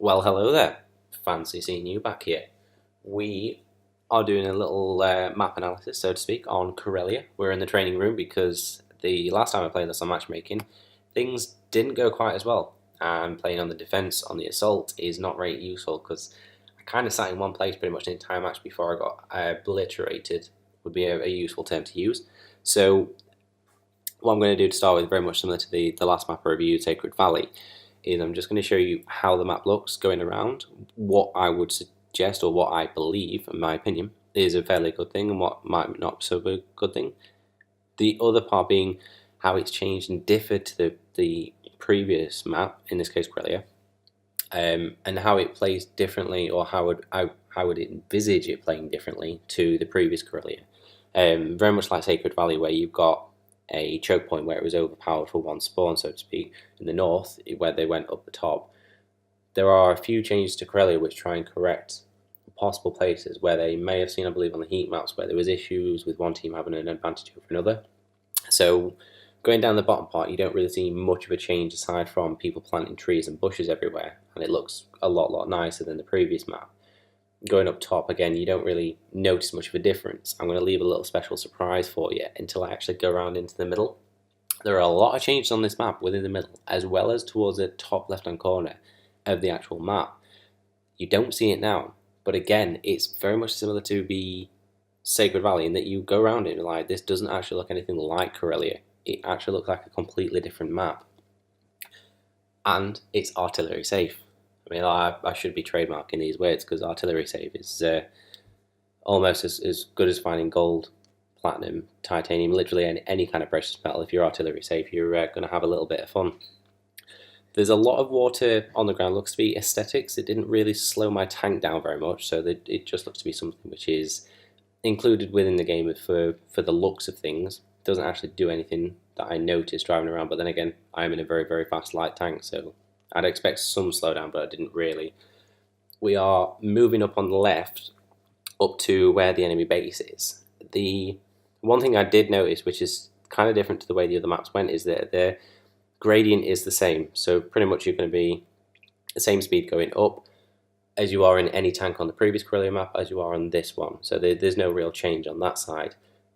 Well, hello there. Fancy seeing you back here. We are doing a little map analysis, so to speak, on Karelia. We're in the training room because the last time I played this on matchmaking, things didn't go quite as well. And playing on the defense, on the assault, is not very useful because I kind of sat in one place pretty much the entire match before I got obliterated, would be a useful term to use. So, what I'm going to do to start with, very much similar to the last map I reviewed, Sacred Valley, is I'm just going to show you how the map looks going around, what I would suggest or what I believe, in my opinion, is a fairly good thing and what might not be so a good thing. The other part being how it's changed and differed to the previous map, in this case Karelia, and how it plays differently, or how would it envisage it playing differently to the previous Karelia. Very much like Sacred Valley, where you've got a choke point where it was overpowered for one spawn, so to speak, in the north, where they went up the top. There are a few changes to Karelia which try and correct possible places where they may have seen, I believe, on the heat maps, where there was issues with one team having an advantage over another. So going down the bottom part, you don't really see much of a change aside from people planting trees and bushes everywhere, and it looks a lot nicer than the previous map. Going up top again, you don't really notice much of a difference. I'm going to leave a little special surprise for you until I actually go around into the middle. There are a lot of changes on this map within the middle, as well as towards the top left hand corner of the actual map. You don't see it now, but again, it's very much similar to the Sacred Valley in that you go around it and like, this doesn't actually look anything like Karelia. It actually looks like a completely different map. And it's artillery safe. I mean, I should be trademarking these words because artillery safe is almost as good as finding gold, platinum, titanium, literally any kind of precious metal. If you're artillery safe, you're going to have a little bit of fun. There's a lot of water on the ground. Looks to be aesthetics. It didn't really slow my tank down very much, so it just looks to be something which is included within the game for the looks of things. It doesn't actually do anything that I noticed driving around, but then again, I'm in a very fast light tank, so I'd expect some slowdown, but I didn't really. We are moving up on the left, up to where the enemy base is. The one thing I did notice, which is kind of different to the way the other maps went, is that the gradient is the same. So pretty much you're going to be the same speed going up as you are in any tank on the previous Karelia map as you are on this one. So there's no real change on that side.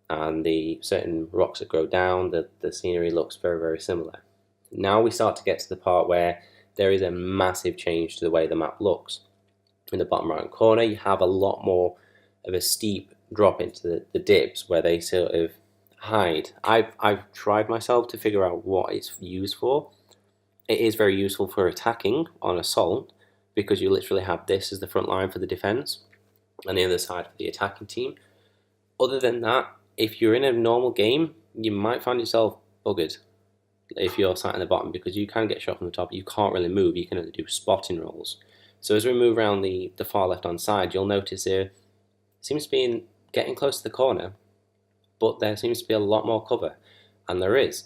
And the certain rocks that grow down, the scenery looks very similar. Now we start to get to the part where there is a massive change to the way the map looks. In the bottom right corner, you have a lot more of a steep drop into the dips where they sort of hide. I've tried myself to figure out what it's used for. It is very useful for attacking on assault because you literally have this as the front line for the defense and the other side for the attacking team. Other than that, if you're in a normal game, you might find yourself buggered if you're sat in the bottom because you can get shot from the top. You can't really move. You can only do spotting rolls. So as we move around the far left hand side, you'll notice there seems to be getting close to the corner, but there seems to be a lot more cover, and there is.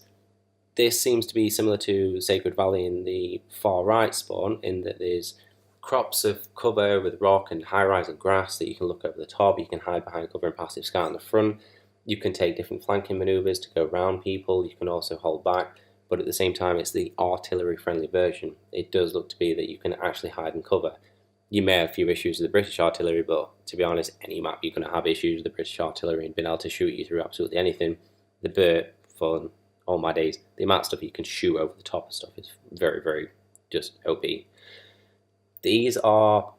This seems to be similar to Sacred Valley in the far right spawn, in that there's crops of cover with rock and high-rise and grass that you can look over the top. You can hide behind cover and passive scout in the front. You can take different flanking maneuvers to go around people. You can also hold back, but at the same time, it's the artillery-friendly version. It does look to be that you can actually hide and cover. You may have a few issues with the British artillery, but to be honest, any map you're going to have issues with the British artillery and being able to shoot you through absolutely anything. The Burt, for all my days, the amount of stuff you can shoot over the top of stuff is very just OP. These are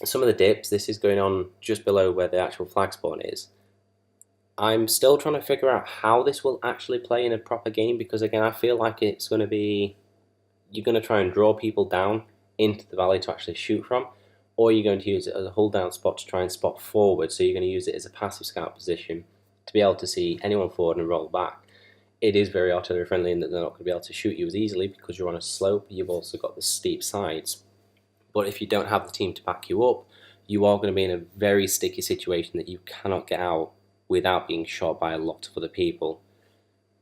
some of the dips. This is going on just below where the actual flag spawn is. I'm still trying to figure out how this will actually play in a proper game because, again, I feel like it's going to be, you're going to try and draw people down into the valley to actually shoot from, or you're going to use it as a hold down spot to try and spot forward, so you're going to use it as a passive scout position to be able to see anyone forward and roll back. It is very artillery friendly in that they're not going to be able to shoot you as easily because you're on a slope. You've also got the steep sides. But if you don't have the team to back you up, you are going to be in a very sticky situation that you cannot get out without being shot by a lot of other people.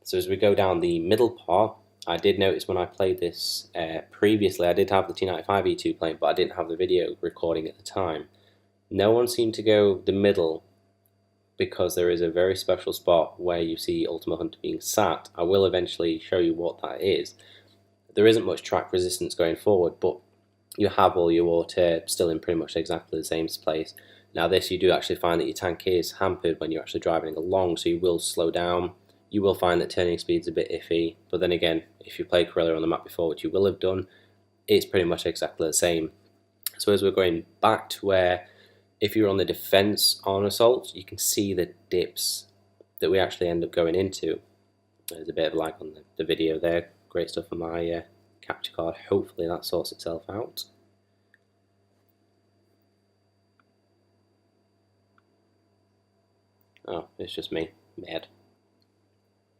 So as we go down the middle part, I did notice when I played this previously, I did have the T95 E2 playing, but I didn't have the video recording at the time. No one seemed to go the middle because there is a very special spot where you see Ultima Hunter being sat. I will eventually show you what that is. There isn't much track resistance going forward, but you have all your water still in pretty much exactly the same place. Now this, you do actually find that your tank is hampered when you're actually driving along, so you will slow down. You will find that turning speed's a bit iffy, but then again, if you played Karelia on the map before, which you will have done, it's pretty much exactly the same. So as we're going back to where, if you're on the defense on Assault, you can see the dips that we actually end up going into. There's a bit of lag on the video there. Great stuff on my capture card. Hopefully that sorts itself out. Oh, it's just me. Mad.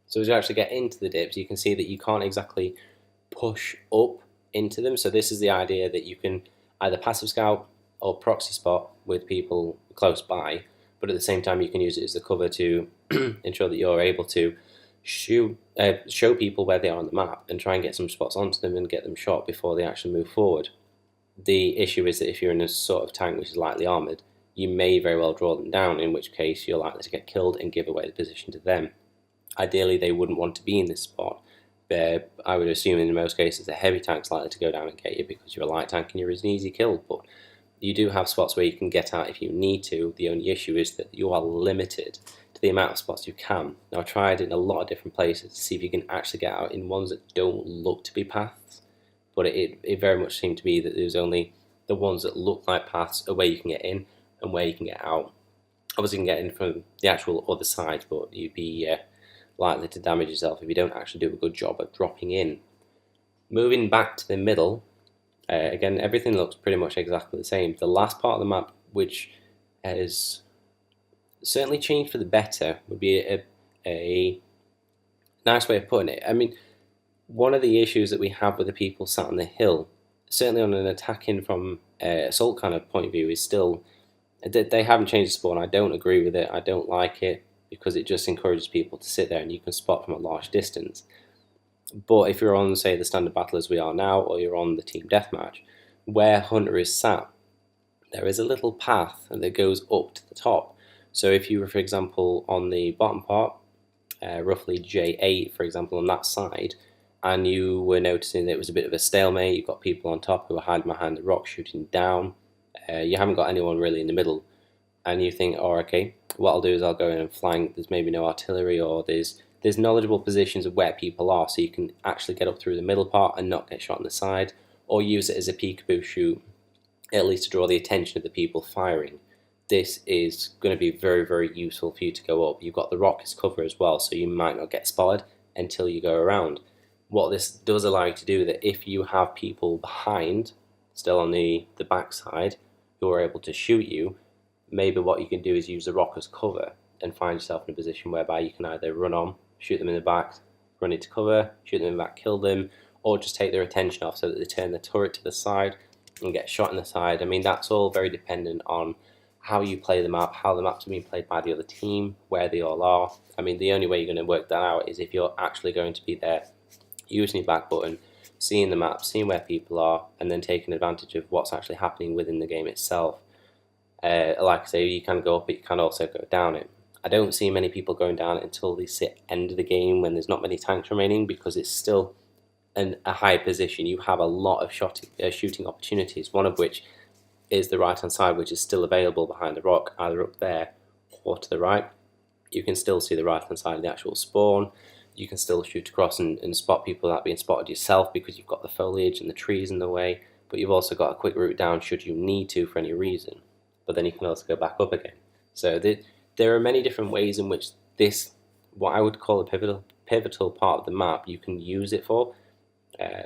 So as you actually get into the dips, you can see that you can't exactly push up into them. So this is the idea that you can either passive scout or proxy spot with people close by, but at the same time you can use it as the cover to ensure that you're able to show people where they are on the map and try and get some spots onto them and get them shot before they actually move forward. The issue is that if you're in a sort of tank which is lightly armoured, you may very well draw them down, in which case you're likely to get killed and give away the position to them. Ideally, they wouldn't want to be in this spot. I would assume in most cases a heavy tank's likely to go down and get you because you're a light tank and you're an easy kill, but you do have spots where you can get out if you need to. The only issue is that you are limited to the amount of spots you can. Now, I tried in a lot of different places to see if you can actually get out in ones that don't look to be paths, but it very much seemed to be that there's only the ones that look like paths are where you can get in and where you can get out. Obviously you can get in from the actual other side, but you'd be likely to damage yourself if you don't actually do a good job at dropping in. Moving back to the middle, again, everything looks pretty much exactly the same. The last part of the map, which has certainly changed for the better, would be a nice way of putting it. I mean, one of the issues that we have with the people sat on the hill, certainly on an attacking from assault kind of point of view, is still, they haven't changed the spawn. I don't agree with it. I don't like it because it just encourages people to sit there and you can spot from a large distance. But if you're on, say, the standard battle as we are now, or you're on the team deathmatch, where Hunter is sat, there is a little path that goes up to the top. So if you were, for example, on the bottom part, roughly J8, for example, on that side, and you were noticing that it was a bit of a stalemate, you've got people on top who are hiding behind the rock shooting down, you haven't got anyone really in the middle, and you think, oh, okay, what I'll do is I'll go in and flank, there's maybe no artillery, or there's knowledgeable positions of where people are, so you can actually get up through the middle part and not get shot on the side, or use it as a peekaboo shoot, at least to draw the attention of the people firing. This is going to be very, very useful for you to go up. You've got the rock as cover as well, so you might not get spotted until you go around. What this does allow you to do, that if you have people behind, still on the backside, who are able to shoot you, maybe what you can do is use the rock as cover and find yourself in a position whereby you can either run on, shoot them in the back, run into cover, shoot them in the back, kill them, or just take their attention off so that they turn the turret to the side and get shot in the side. I mean, that's all very dependent on how you play the map, how the map's being played by the other team, where they all are. I mean, the only way you're going to work that out is if you're actually going to be there using your back button, seeing the map, seeing where people are, and then taking advantage of what's actually happening within the game itself. Like I say, you can go up, but you can also go down it. I don't see many people going down it until the end of the game when there's not many tanks remaining, because it's still a high position. You have a lot of shooting opportunities, one of which is the right hand side, which is still available behind the rock, either up there or to the right. You can still see the right hand side of the actual spawn. You can still shoot across and spot people that are being spotted yourself because you've got the foliage and the trees in the way, but you've also got a quick route down should you need to for any reason. But then you can also go back up again. So there are many different ways in which this, what I would call a pivotal part of the map, you can use it for.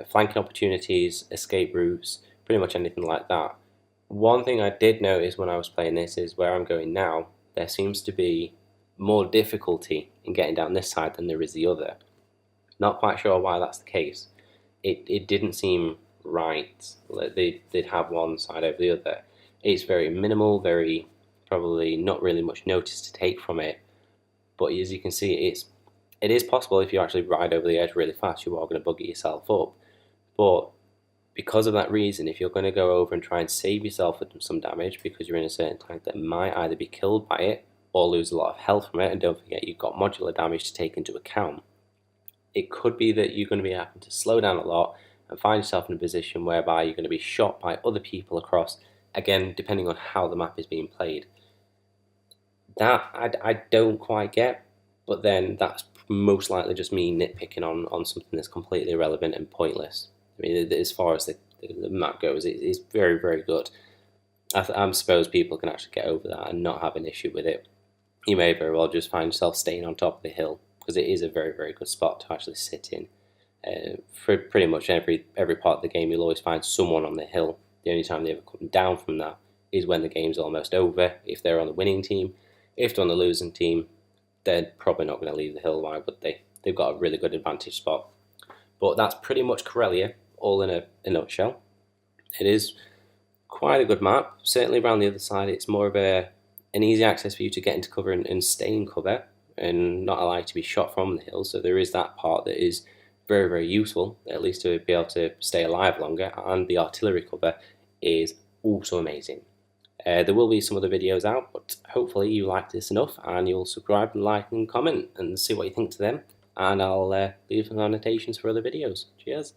Flanking opportunities, escape routes, pretty much anything like that. One thing I did notice when I was playing this is where I'm going now, there seems to be more difficulty in getting down this side than there is the other. Not quite sure why that's the case. It didn't seem right. They'd have one side over the other. It's very minimal, very probably not really much notice to take from it. But as you can see, it is possible if you actually ride over the edge really fast, you are going to bugger yourself up. But because of that reason, if you're going to go over and try and save yourself some damage because you're in a certain tank that might either be killed by it or lose a lot of health from it, and don't forget you've got modular damage to take into account, it could be that you're going to be having to slow down a lot, and find yourself in a position whereby you're going to be shot by other people across, again, depending on how the map is being played. That I don't quite get, but then that's most likely just me nitpicking on something that's completely irrelevant and pointless. I mean, as far as the map goes, it's very, very good. I suppose people can actually get over that and not have an issue with it. You may very well just find yourself staying on top of the hill, because it is a very, very good spot to actually sit in. For pretty much every part of the game, you'll always find someone on the hill. The only time they ever come down from that is when the game's almost over, if they're on the winning team. If they're on the losing team, they're probably not going to leave the hill. Why would they? They've got a really good advantage spot. But that's pretty much Karelia, all in a nutshell. It is quite a good map. Certainly around the other side, it's more of an easy access for you to get into cover and stay in cover, and not allow you to be shot from the hill. So there is that part that is very, very useful, at least to be able to stay alive longer. And the artillery cover is also amazing. There will be some other videos out, but hopefully you like this enough and you'll subscribe and like and comment and see what you think to them. And I'll leave some annotations for other videos. Cheers.